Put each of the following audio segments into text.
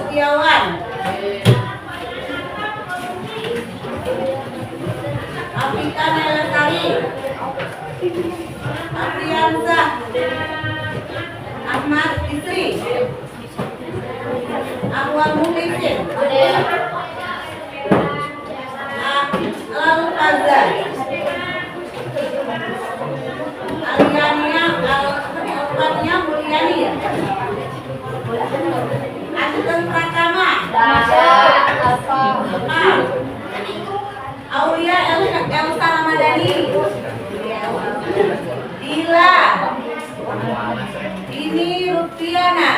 Setiawan. Afika Nelestari. Afrianzah. Ahmad Isri. Ahwal Muhlisin. Lalu Fazal. Aliania Alfania Mulyani ya. Asisten Pratama. Aulia Elsa Ramadhani. Dila. Ini Rupiana.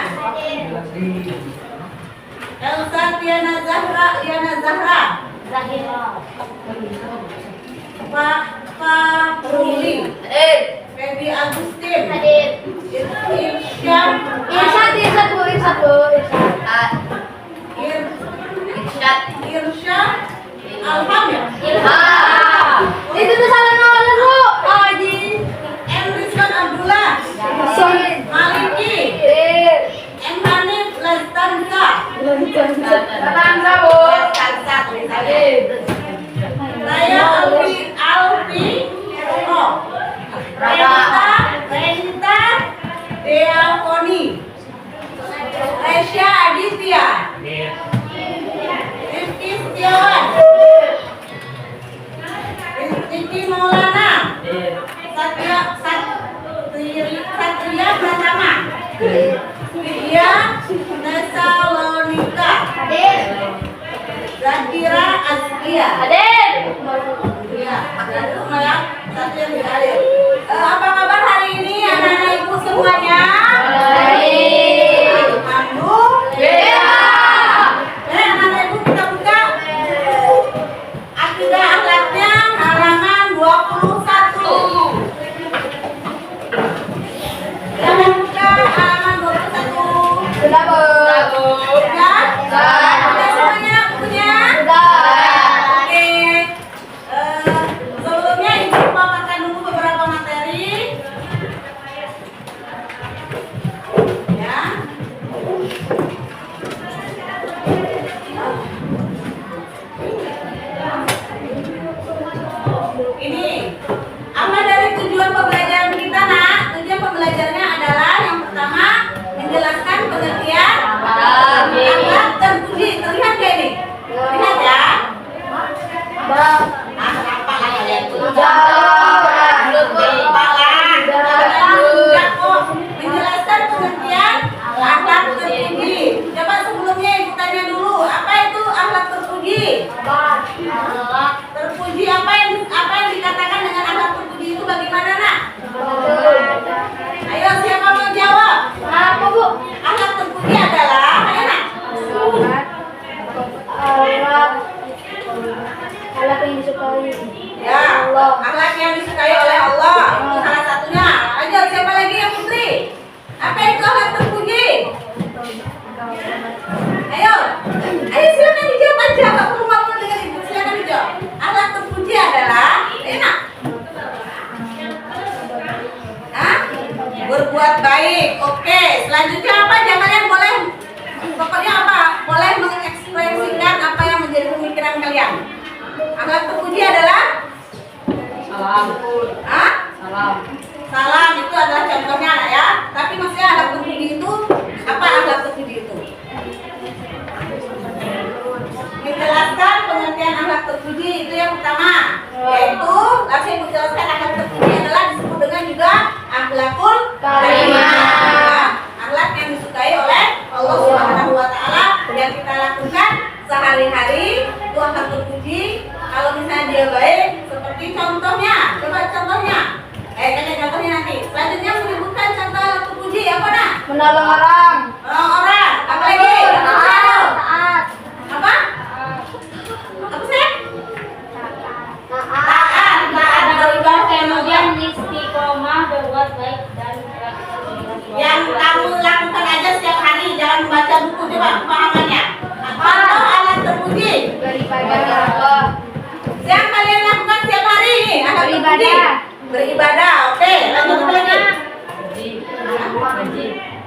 Elsa Tiana Zahra. Pak Ruli. Feby Agustin. Irsyad. Alham ya? Itu tuh salah nomor Bu. Oh, di Rizwan Abdullah. Maliki. Hanif Lestanza. Lestanza, Bu. Saya Alfi. Oh. Renita Deavoni. Resya Aditya. Rizky Setiawan. Rizky Maulana. Satria Pratama. Widya Nesalonika. Zakira Azkia. Ya, Satria tidak hadir. Apa kabar hari ini anak-anak ibu semuanya? Baik. Alhamdulillah. Anak-anak ibu kita buka akidah akhlaknya halaman 21. Jangan buka halaman 21. Sudah, Bu. Ya? Sudah semuanya bukunya? Oke. Sebelumnya ibu paparkan dulu beberapa materi. Ya. Ini apa dari tujuan pembelajaran kita, Nak? Tujuan pembelajarannya adalah yang pertama menjelaskan pengertian akhlak terpuji. Terlihat kayak ini? Lihat ya. Apa kalian tuh? Menjelaskan pengertian akhlak terpuji. Coba sebelumnya ibu tanya dulu, apa itu akhlak terpuji? Terpuji apa yang dikatakan dengan akhlak terpuji itu bagaimana, Nak? Ayo siapa mau jawab? Apa, Bu? Akhlak terpuji adalah, ayo Nak. Alat yang disukai. Ya, akhlak yang disukai oleh Allah. Itu salah satunya. Ayo siapa lagi yang putri? Apa itu akhlak terpuji? Ayo silakan dijawab aja. Gak perlu malu dengan ibu. Silakan dijawab. Akhlak terpuji adalah, enak. Berbuat baik. Oke. Selanjutnya apa? Kalian boleh, pokoknya apa? Boleh mengekspresikan apa yang menjadi pemikiran kalian. Akhlak terpuji adalah Salam. Salam itu adalah contohnya, Nak, ya. Tapi maksudnya akhlak terpuji itu apa? Akhlak terpuji itu menjelaskan pengertian akhlak terpuji itu yang pertama, yaitu langsung ibu jelaskan akhlak terpuji adalah disebut dengan juga akhlakul karimah. Akhlak yang disukai oleh Allah Subhanahu wa taala yang kita lakukan sehari-hari itu akhlak terpuji. Kalau misalnya dia baik, seperti contohnya, coba contohnya. Tanya contohnya nanti. Selanjutnya menyebutkan contoh akhlak terpuji apa, Nak? Menolong orang. Orang. Apa lagi? Taat. Apa? Apa sih? Taat beribadah, kemudian istiqomah berbuat baik dan yang kamu lakukan aja setiap hari, jangan membaca buku. Coba pemahamannya. Contoh akhlak terpuji. beribadah Allah. Yang kalian lakukan setiap hari ini akhlak terpuji. Beribadah. Beribadah. Oke, lanjut lagi.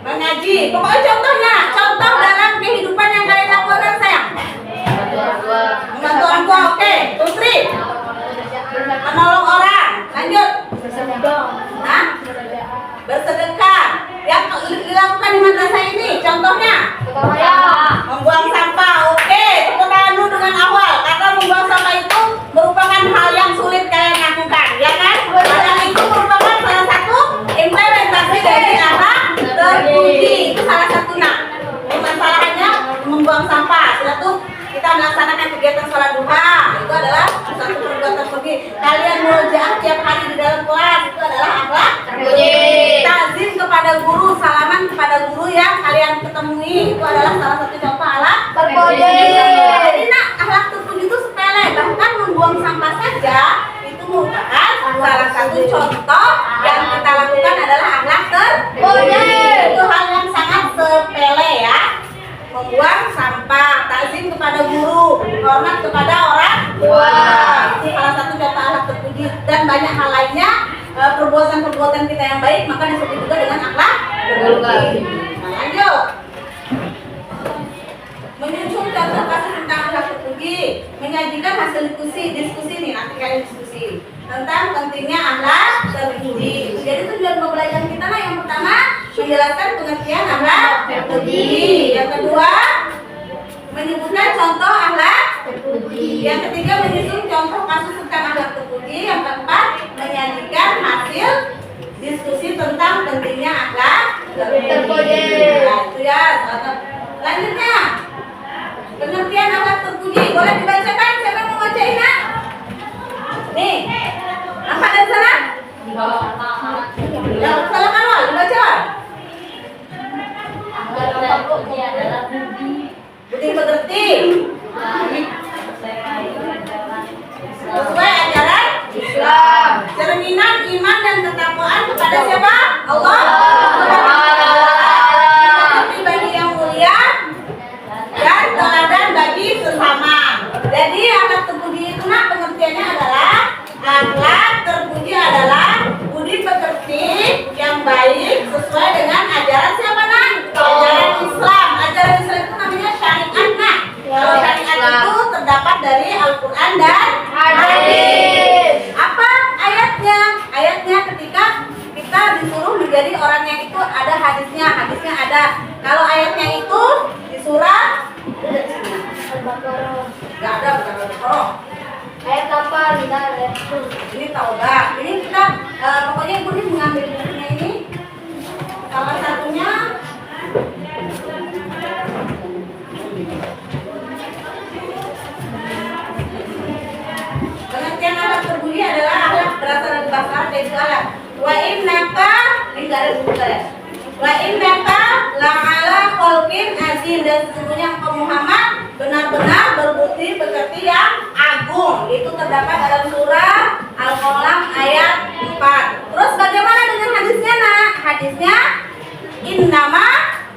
Mengaji. Pokoknya contohnya, contoh dalam kehidupan yang kalian Putri, menolong orang. Lanjut. Hah? Bersedekah. Yang dilakukan di madrasah ini, contohnya membuang sampah. Oke, tepuk tangan dulu dengan awal. Karena membuang sampah itu merupakan hal yang sulit kalian lakukan, ya kan? Karena itu merupakan salah satu implementasi dari akhlak terpuji. Itu salah satu masalahnya membuang sampah. Setelah itu kita melaksanakan kegiatan sholat duha. Itu adalah satu perbuatan terpuji. Kalian murojaah tiap hari di dalam kelas. Itu adalah akhlak terpuji. Takzim kepada guru, salaman kepada guru yang kalian ketemui. Itu adalah salah satu contoh akhlak terpuji. Jadi akhlak terpuji itu sepele. Bahkan membuang sampah saja itu merupakan salah satu contoh yang kita lakukan adalah akhlak terpuji. Itu hal yang sangat sepele ya. Membuang sampah, takzim kepada guru, hormat kepada orang tua. Itu salah satu contoh akhlak terpuji, dan banyak hal lainnya. Perbuatan-perbuatan kita yang baik maka disebut juga dengan akhlak terpuji. Nah, lanjut. Menyusun contoh kasus tentang akhlak terpuji, menyajikan hasil diskusi nih, nanti kalian diskusi tentang pentingnya akhlak terpuji. Jadi tujuan pembelajaran kita yang pertama menjelaskan pengertian akhlak terpuji. Yang kedua menyebutkan contoh akhlak terpuji. Yang ketiga menyusun contoh kasus tentang akhlak terpuji. Yang keempat menyajikan hasil diskusi tentang pentingnya akhlak terpuji. Nah, itu ya. Lanjutnya pengertian akhlak terpuji boleh dibacakan. Siapa yang mau bacain nak? Nih, apa ada sana? Yang salah awal dibaca. Budi pekerti sesuai ajaran Islam, cerminan iman dan ketakwaan kepada siapa? Allah. Pribadi yang mulia dan teladan bagi sesama. Jadi akhlak terpuji itu pengertiannya adalah akhlak terpuji adalah budi pekerti yang baik sesuai dengan ajaran siapa nak? Ajaran Islam. Ajaran Islam itu namanya syariat nak. Kalau syariat itu terdapat dari Al-Quran dan hadis. Apa ayatnya? Ayatnya ketika kita disuruh menjadi orang yang itu ada hadisnya. Hadisnya ada. Kalau ayatnya itu di surah nggak ada, bukan Al-Baqarah. Ayat 8 Ini Taubah. Ini kita pokoknya ibu ini mengambil bukunya ini. Salah satunya pengertian akhlak terpuji adalah akhlak berasal dari bahasa Arab yaitu akhlak. Wa innaka ini enggak ada bukunya. Wa innaka la'ala khalqin azim, dan sesungguhnya engkau Muhammad benar-benar berbudi pekerti yang agung. Itu terdapat dalam surah Al-Qalam ayat 4. Terus bagaimana dengan hadisnya nak? Hadisnya innama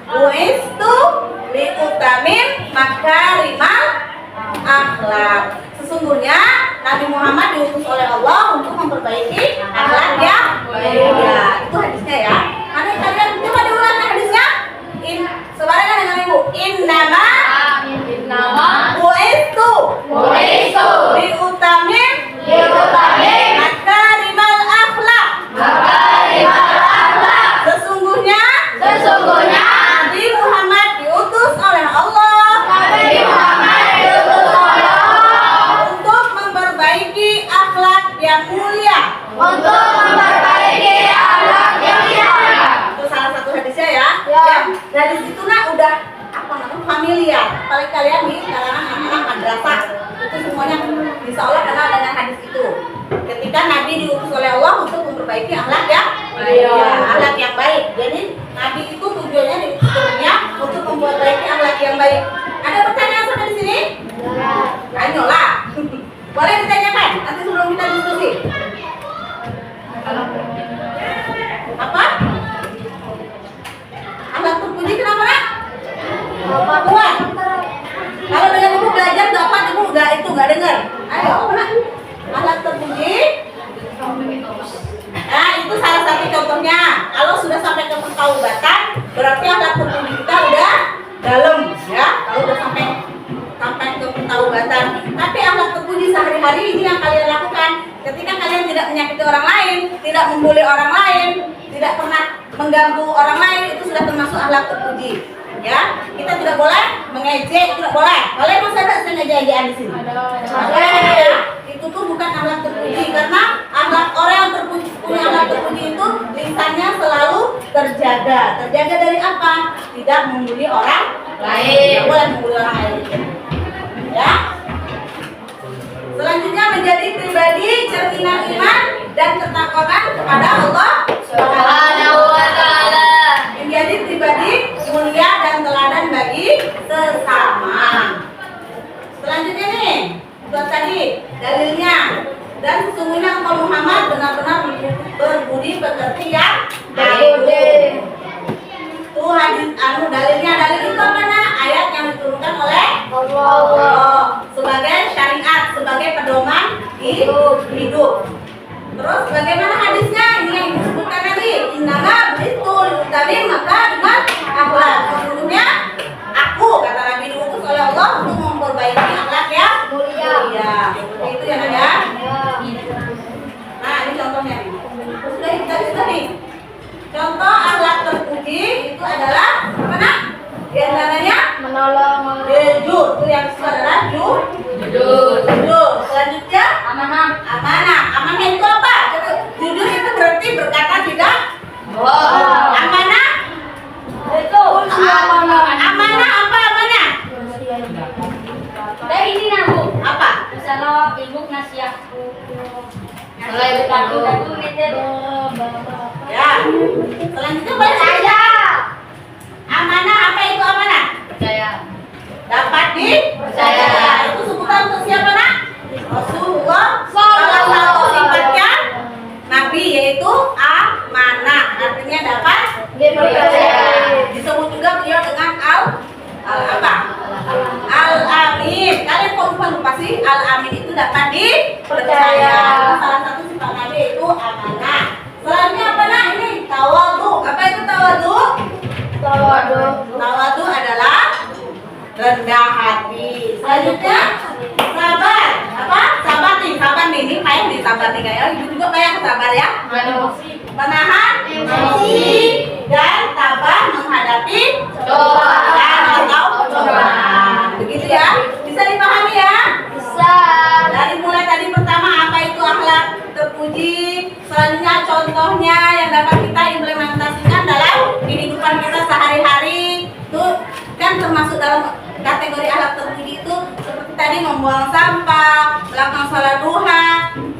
bu'istu liutamin makarimal akhlak. Sesungguhnya Nabi Muhammad diutus oleh Allah untuk memperbaiki akhlak yang mulia. Itu hadisnya ya. Mana kalian coba diulang hadisnya? Sebarang dengan ibu. Innama bu'istu liutamin makarimal akhlak. Sesungguhnya Nabi Muhammad diutus oleh Allah untuk memperbaiki akhlak yang mulia. Itu salah satu hadisnya ya. Yang dari situ udah familiar. Paling kalian di kalangan anak-anak madrasah itu semuanya insya Allah kenal dengan hadis itu. Ketika Nabi diutus oleh Allah untuk memperbaiki akhlak yang akhlak yang baik. Jadi Nabi itu tujuannya diutus dunia untuk memperbaiki akhlak yang baik. Ada pertanyaan sampai di sini? Ayolah. Boleh ditanyakan nanti sebelum kita diskusi. Apa? Akhlak terpuji kenapa nak? Kuat. Kalau dengan ibu belajar dapat ibu nggak dengar. Ayo, nak. Akhlak terpuji. Nah, itu salah satu contohnya. Kalau sudah sampai ke pertaubatan, berarti akhlak terpuji kita udah dalam, ya. Kalau udah sampai ke pertaubatan. Tapi akhlak terpuji sehari-hari akhlak terpuji. Ya, kita tidak boleh mengejek, tidak boleh. Boleh masa ada sengaja-ngejaan di sini? Boleh. Itu tuh bukan akhlak terpuji, karena akhlak orang yang terpuji, punya akhlak terpuji itu lisannya selalu terjaga. Terjaga dari apa? Tidak membuli orang lain. Tidak boleh membuli orang lain. Ya. Selanjutnya menjadi pribadi cerminan iman dan ketakwaan kepada Allah Subhanahu wa taala. Menjadi pribadi mulia dan teladan bagi sesama. Selanjutnya nih, buat tadi dalilnya. Dan sesungguhnya engkau Muhammad benar-benar berbudi pekerti yang baik. Tuh hadis dalilnya, dalil itu apa nak? Ayat yang diturunkan oleh Allah sebagai syariat, sebagai pedoman hidup. Terus bagaimana hadisnya? Ini yang disebutkan tadi. Innama bitul mutamin maka dengan akhlak. Sesungguhnya aku, kata Nabi, diutus oleh Allah untuk memperbaiki akhlak yang mulia. Seperti itu ya nak ya. Nah ini contohnya nih. Sudah kita nih. Contoh akhlak terpuji itu adalah apa nak? Di antaranya Menolong. jujur. Itu yang kedua adalah jujur. Selanjutnya amanah. Amanah itu apa? Jujur itu berarti berkata tidak bohong. Amanah Itu amanah. Amanah apa amanah? Dari ini nabu. Apa? Misalnya ibu ngasih aku. Kalau ibu aku ngejar. Ya. Selanjutnya percaya. Amanah apa itu amanah? Percaya. Dapat dipercaya. Itu sebutan untuk siapa nak? Rasulullah. Salah satu sifatnya Nabi yaitu amanah. Artinya dapat dipercaya. Disebut juga beliau dengan Al-Amin. Kalian kok lupa sih? Al-Amin itu dapat dipercaya. Salah satu sifat Nabi itu amanah. Selanjutnya apa nak? Ini tawadu. Apa itu tawadu? Tawadu adalah rendah hati. Selanjutnya sabar. Apa? Sabar nih. Ini kayak nih sabar nih kayak. Itu juga kayak sabar ya. Menahan emosi dan tabah menghadapi cobaan atau cobaan. Begitu ya. Bisa dipahami ya? Bisa. Dari mulai tadi pertama apa itu akhlak terpuji, selanjutnya contohnya yang dapat kita implementasikan dalam kehidupan kita sehari-hari. Itu kan termasuk dalam kategori akhlak terpuji itu seperti tadi membuang sampah, melakukan sholat duha,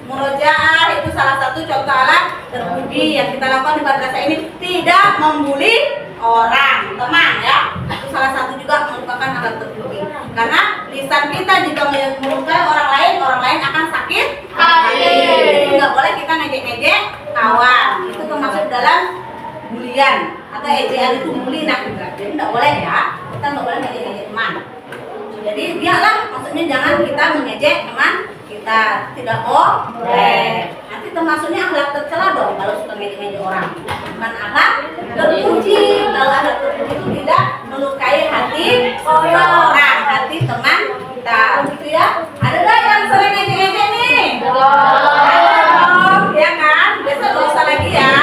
murojaah, itu salah satu contoh akhlak terpuji yang kita lakukan di madrasah ini. Tidak membuli orang, teman ya. Itu salah satu juga merupakan akhlak terpuji. Karena lisan kita jika melukai orang lain akan sakit hati. Jadi nggak boleh kita ngejek-ngejek kawan. Itu termasuk dalam bulian atau ejekan itu bully nak juga. Jadi nggak boleh ya. Kita nggak boleh ngejek-ngejek teman. Jadi biarlah, maksudnya jangan kita mengejek teman kita, tidak boleh. Nanti termasuknya akhlak tercela dong kalau suka ngejek-ngejek orang. Bukan akhlak terpuji. Kalau akhlak terpuji itu tidak melukai hati orang, hati teman kita, gitu ya. Ada nggak yang sering ngejek-ngejek nih? Ya kan? Besok nggak usah lagi ya.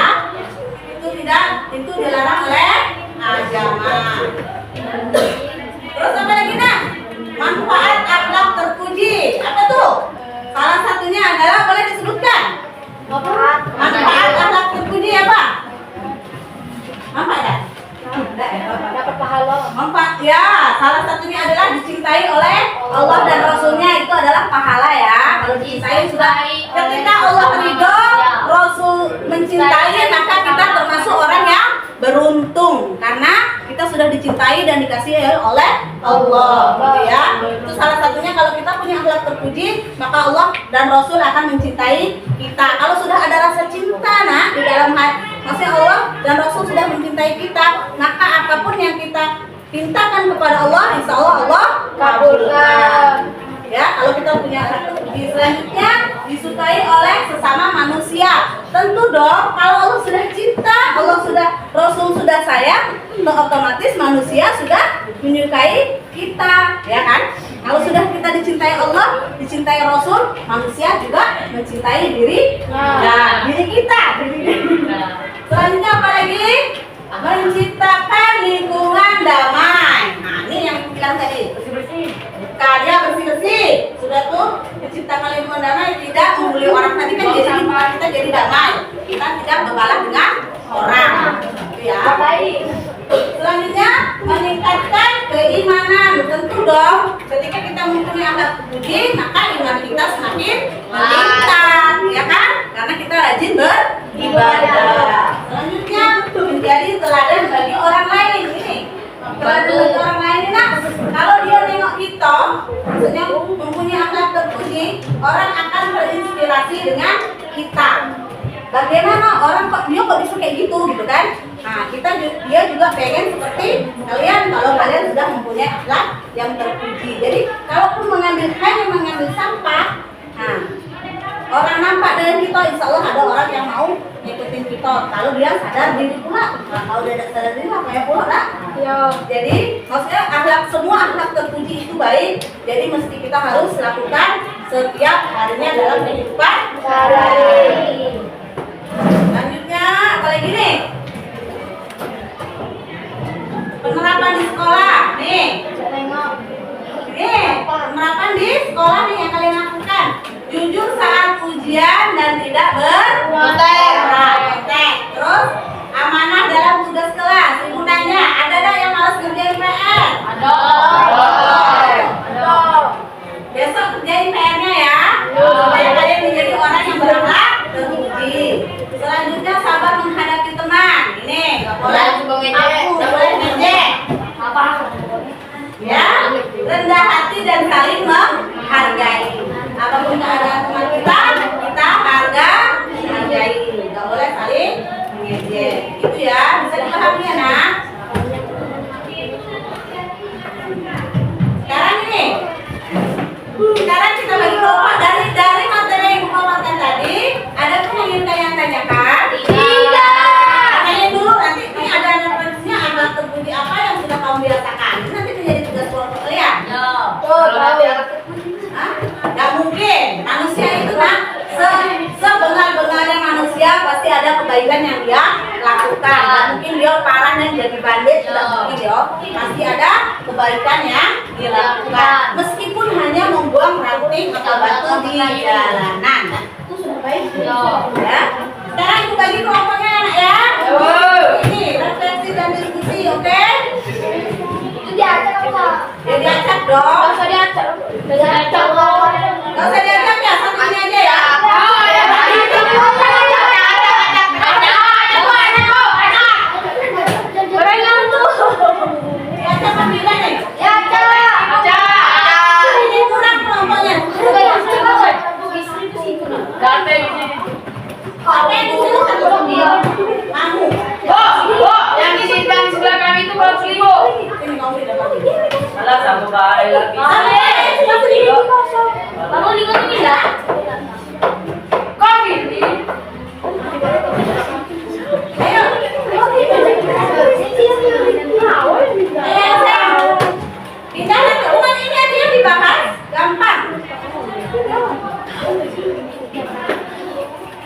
Itu dilarang oleh agama. Terus apa lagi nak? Manfaat akhlak terpuji. Apa tuh? Salah satunya adalah, boleh disebutkan? Manfaat akhlak terpuji apa? Manfaat? Dapat pahala. Manfaat ya, salah satunya adalah dicintai oleh Allah dan Rasulnya, itu adalah pahala ya. Kalau dicintai sudah, ketika Allah ridho, Rasul mencintai, maka kita termasuk orang yang beruntung karena kita sudah dicintai dan dikasihi oleh Allah, gitu ya. Itu salah satunya kalau kita punya akhlak terpuji, maka Allah dan Rasul akan mencintai kita. Kalau sudah ada rasa cinta nah di dalam hati, maksudnya Allah dan Rasul sudah mencintai kita, maka apapun yang kita pintakan kepada Allah, insya Allah Allah kabulkan. Ya, kalau kita punya akhlak terpuji. Selanjutnya disukai oleh sesama manusia. Tentu dong, kalau Allah sudah cinta, Allah sudah, Rasul sudah sayang, otomatis manusia sudah menyukai kita, ya kan? Kalau sudah kita dicintai Allah, dicintai Rasul, manusia juga mencintai diri kita. Selanjutnya apa lagi? Menciptakan lingkungan damai. Nah, ini yang bilang tadi. Bersih-bersih. Karya bersih-bersih. Sudah tuh menciptakan lingkungan damai, tidak membuli orang. Tadi kan jadi lingkungan kita jadi damai. Kita tidak membalas dengan orang. Gitu ya. Selanjutnya meningkatkan keimanan. Tentu dong, ketika kita mempunyai akhlak budi, maka iman kita semakin meningkat, ya kan? Karena kita rajin beribadah. Selanjutnya menjadi teladan bagi orang lain. Ini teladan bagi orang lain ini, nah, kalau dia nengok kita, maksudnya mempunyai akhlak terpuji, orang akan terinspirasi dengan kita. Bagaimana orang kok dia kok bisa kayak gitu kan? Nah, dia juga pengen seperti kalian kalau kalian sudah mempunyai akhlak yang terpuji. Jadi, kalaupun hanya mengambil sampah, nah, orang nampak dengan kita, insya Allah ada orang yang mau ngikutin kita. Kalau dia sadar diri pula, nah, kalau dia tidak sadar diri, apa ya pula lah. Jadi, maksudnya semua akhlak terpuji itu baik. Jadi, mesti kita harus lakukan setiap harinya dalam kehidupan sehari-hari. Selanjutnya, apa lagi nih? Penerapan di sekolah, nih. Nih, penerapan di sekolah nih yang kalian lakukan. Jujur saat ujian dan tidak berkontek. Terus, amanah dalam tugas kelas. Ibu nanya, ada nggak yang malas kerjain PR? Ada. Besok kerjain PR-nya ya. Supaya kalian menjadi orang yang berakhlak terpuji. Selanjutnya sabar menghadapi teman. Ini nggak boleh nggak boleh ngejek. Ya, rendah hati dan saling menghargai. Apapun keadaan teman kita hargai. Nggak boleh saling mengejek. Itu ya, bisa dipahami ya nak. Sekarang kita bagi kelompok dari materi yang kelompokkan tadi. Ada pun yang ingin kalian tanyakan? Tidak. Tanyain dulu, nanti ini ada referensinya, akhlak terpuji apa yang sudah kamu biasakan. Ini nanti menjadi tugas kelompok kalian. Gak mungkin. Manusia itu kan sebenar-benarnya manusia pasti ada kebaikan yang dia lakukan. Gak mungkin dia parah dan jadi bandit, tidak mungkin dia. Pasti ada kebaikan yang dilakukan. Meskipun hanya membuang ranting atau batu di jalanan. Itu sudah baik. Ya. Sekarang ibu bagi kelompoknya anak ya. Ini refleksi dan diskusi, oke? Itu diacak apa? Ya diacak dong. Gak usah diacak. Gak usah diacak ya, satu ini aja ya. Diacak pemilihan nih. Ini kurang kelompoknya. Oke, di sini satu dia. Kamu. Yang di sebelah kami itu baru 1.000. Ini kamu tidak pakai. Alah, sama baik lagi. Kamu lihat ini enggak? Kok gini? Ayo. Pindah ke rumah ini aja yang dibahas. Gampang.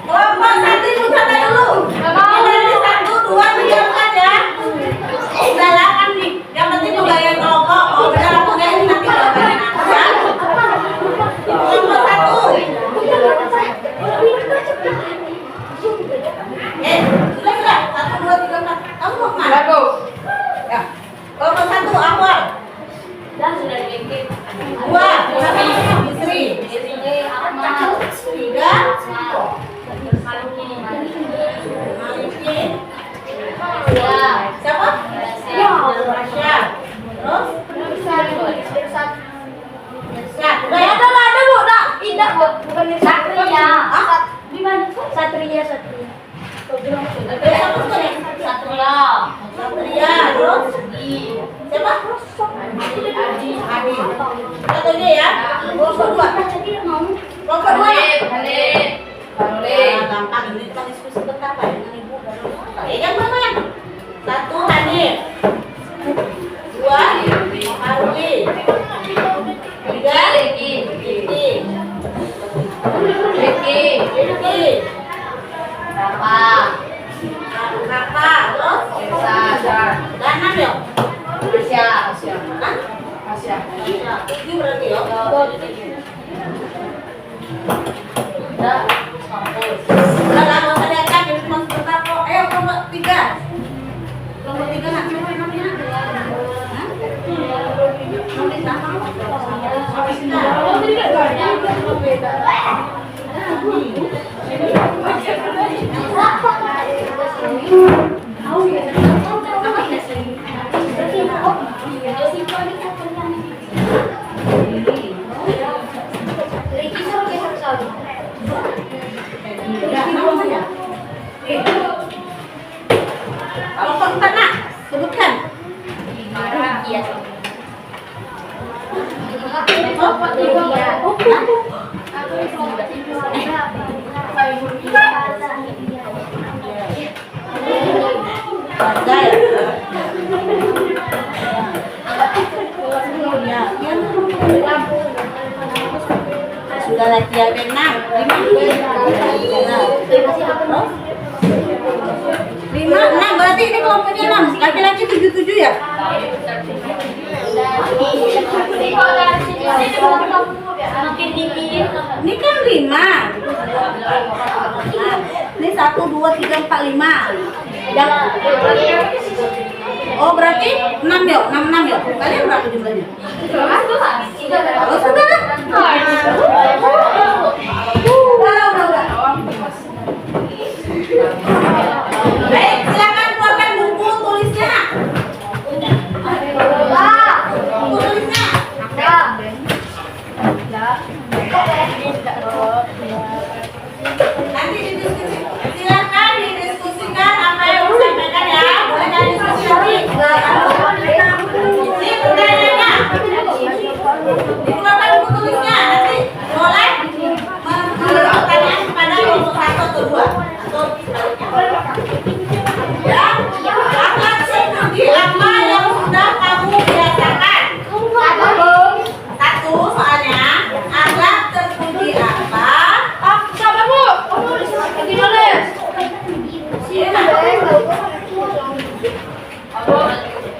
Kelompok 1 ibu catat dulu. Ini 1, 2, 3, 4 ya. Udah lah kan nih. Yang penting pembagian kelompok. Oh benar aku ini nanti pembagian aku ya. Kelompok 1. Hah? Ini berarti ya? Udah lah, nggak usah diangkat, jadi cuma sebentar kok. Ayo, kelompok 3. Kelompok 3 nggak siapa yang namanya? Hah? Nulis apa? Nulis kelompok 4 nak, sebutkan. Sudah lagi ada 6, 5, berarti ini kelompoknya 6, laki-laki 77 ya? Ini kan 5. Ini 1, 2, 3, 4, 5. Oh berarti 6 ya? 6 ya? Kalian berapa jumlahnya? Oh sudah lah. Baik, silakan keluarkan buku tulisnya. Buku tulisnya. Nanti silakan didiskusikan apa yang disampaikan ya. Boleh kalian diskusi lagi. Ini pertanyaannya. Dikeluarkan buku tulisnya. Nanti boleh mengulang pertanyaan kepada kelompok 1 atau 2 atau ya. Akhlak seperti apa yang sudah kamu biasakan? 1 soalnya akhlak terpuji apa? Sabar Bu. Lagi nulis.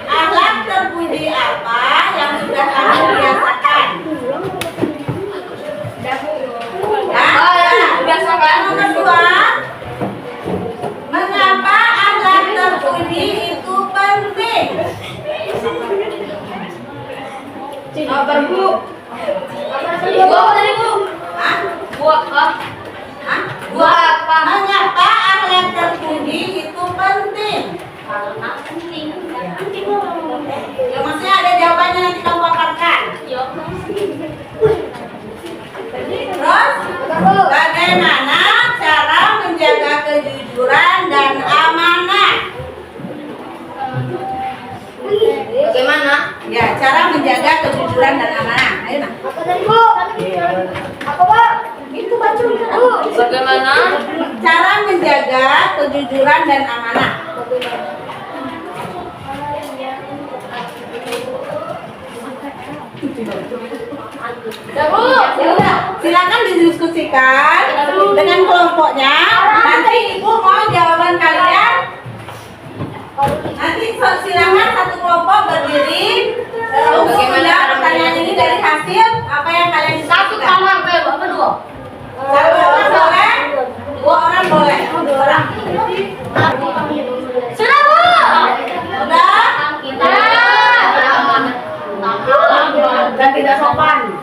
Akhlak terpuji apa yang sudah kamu biasakan? Biasakan. Nomor 2, mengapa akhlak terpuji itu penting? Sabar Bu. Hah? Buat apa? Hah? Buat apa? Mengapa akhlak terpuji itu penting? Ya maksudnya ada jawabannya, nanti kamu paparkan. Terus, bagaimana cara menjaga kejujuran dan amanah? Bagaimana? Ya, cara menjaga kejujuran dan amanah. Ayo nak. Itu bacanya. Bagaimana? Cara menjaga kejujuran dan amanah. Ya udah, silakan didiskusikan dengan kelompoknya. Nanti ibu mau jawaban kalian. Nanti silakan satu kelompok berdiri untuk menjawab pertanyaan ini dari hasil apa yang kalian Satu diskusikan. kamar berapa? 2. Satu orang boleh, 2 orang boleh. 2 orang. Sudah Bu. Udah? Dan tidak sopan.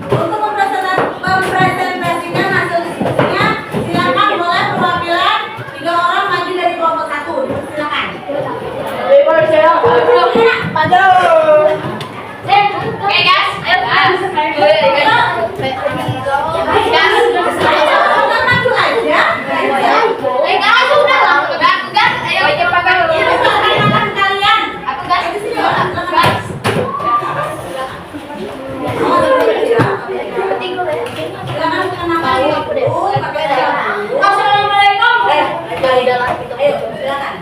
Untuk mempresentasikan hasil diskusinya, silakan boleh perwakilan 3 orang maju dari kelompok 1. Silakan. Maju. Oke guys, ayo guys. Udah maju aja. Guys, udah lah. Aku gas. Ayo cepat dulu. Ini pertanyaan kalian. Aku gas. Di sini ya. Guys. Silakan kenapa dulu pakai dalam. Assalamualaikum. Ayo, silakan.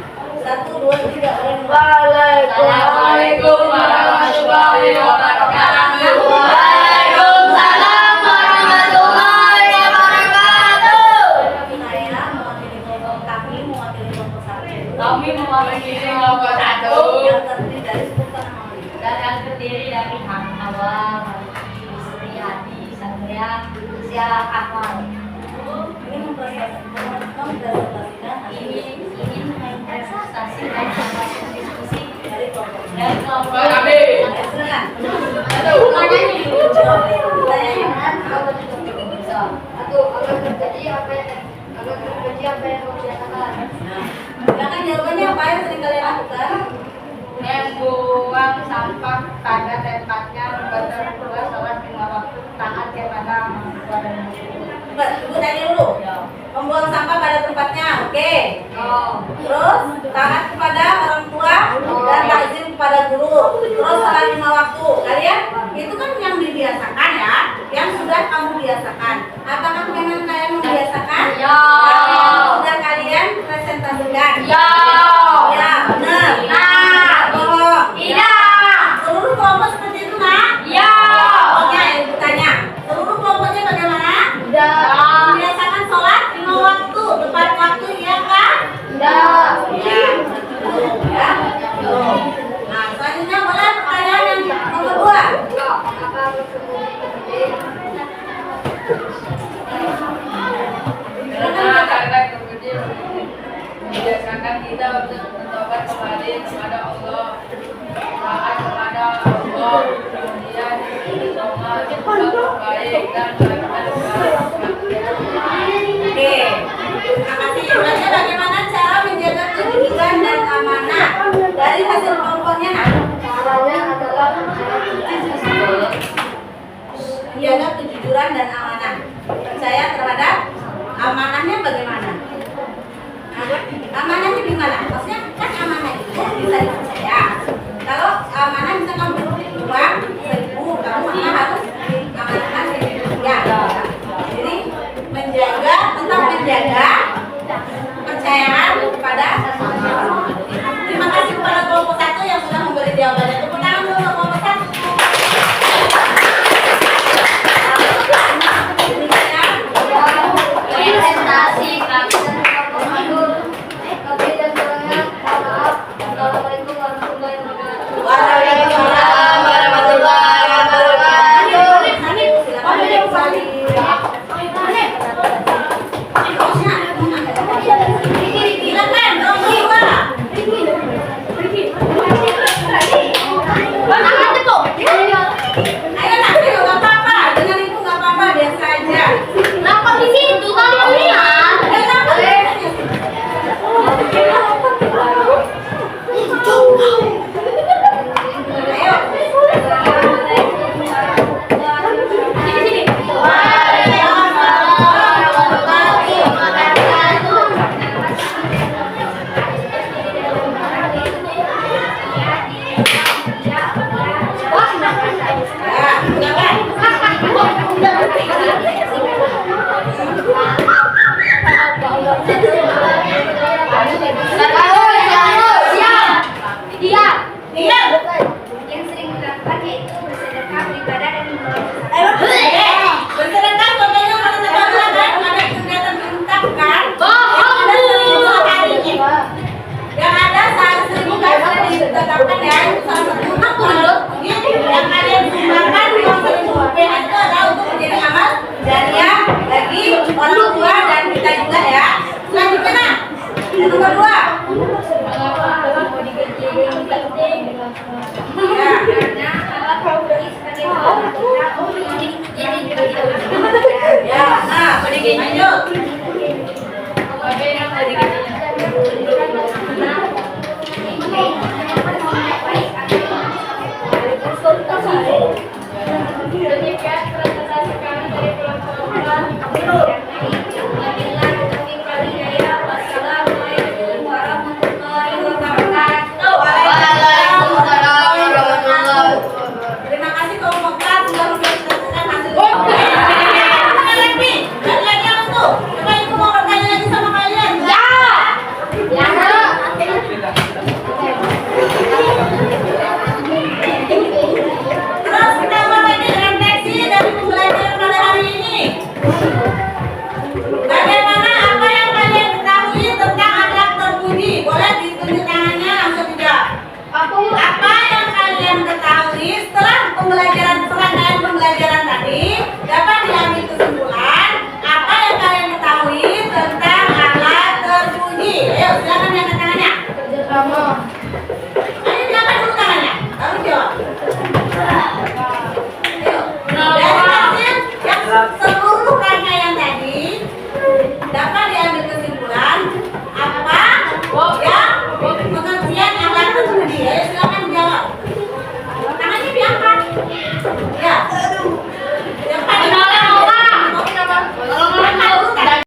1, 2, 3. Waalaikumsalam warahmatullahi wabarakatuh. Waalaikumsalam. Kami mewakili Kelompok satu. yang terdiri dari sebutkan nama beliau. dan yang terdiri dari Hawa, Istri, Hadi, Satria, Sia, Akmal. Ini mempresentasikan Ingin mempresentasi dan melakukan diskusi dari kelompok dari kelompok Kami. silakan. Silakan jawabannya apa yang sering kalian lakukan? Membuang sampah pada tempatnya, membaca doa, sholat 5 waktu, taat kepada orang tua dan guru. Ibu tanya dulu. Membuang sampah pada tempatnya, oke. Terus taat kepada orang tua dan takzim kepada guru. Terus sholat 5 waktu. Kalian itu kan yang dibiasakan ya, yang sudah kamu biasakan. Apakah memang kalian membiasakan? Ya. Sudah kalian presentasikan? Ya. Ya, benar. Nah. Bohong. Tidak. Seluruh kelompok seperti itu, nak? Ya. Oke, ibu tanya. Seluruh kelompoknya bagaimana? Tidak. Membiasakan sholat 5 waktu, tepat waktu, iya kah? Tidak. Ya. Ya. Nah, selanjutnya boleh pertanyaan yang nomor 2. Karena kemudian membiasakan kita untuk bertobat kembali kepada Allah, taat kepada Allah, kemudian berdoa baik dan Oke. Terima kasih. Selanjutnya bagaimana cara menjaga kejujuran dan amanah dari hasil kelompoknya, nak? Menjaga kejujuran dan amanah. Percaya terhadap amanahnya bagaimana? Nah, amanahnya gimana? Maksudnya kan amanah itu bisa dipercaya. Kalau amanah bisa kamu uang 1.000, kamu harus amanahkan 1.000 rupiah. Jadi tetap menjaga kepercayaan kepada amanah. Terima kasih kepada kelompok 1 yang sudah memberi jawabannya. Tepuk tangan dulu untuk kelompok 1. Presentasi kami. Waalaikumsalam warahmatullahi wabarakatuh. Silakan, nomor 2. Ayo nak, ayo, nggak apa-apa. Dengan ibu nggak apa-apa, biasa aja. Kenapa di situ kamu lihat? Ayo, nak, bersedekah contohnya kalau sekolah kan ada kegiatan diungkapkan yang ada 100.000 kan sudah ditetapkan ya, itu salah satu amal yang kalian sumbangkan uang 1.000 rupiah itu adalah untuk menjadi amal jariah bagi orang tua dan kita juga ya. Selanjutnya nak, yang nomor 2. Ya, nah, lanjut. Tapi yang tadi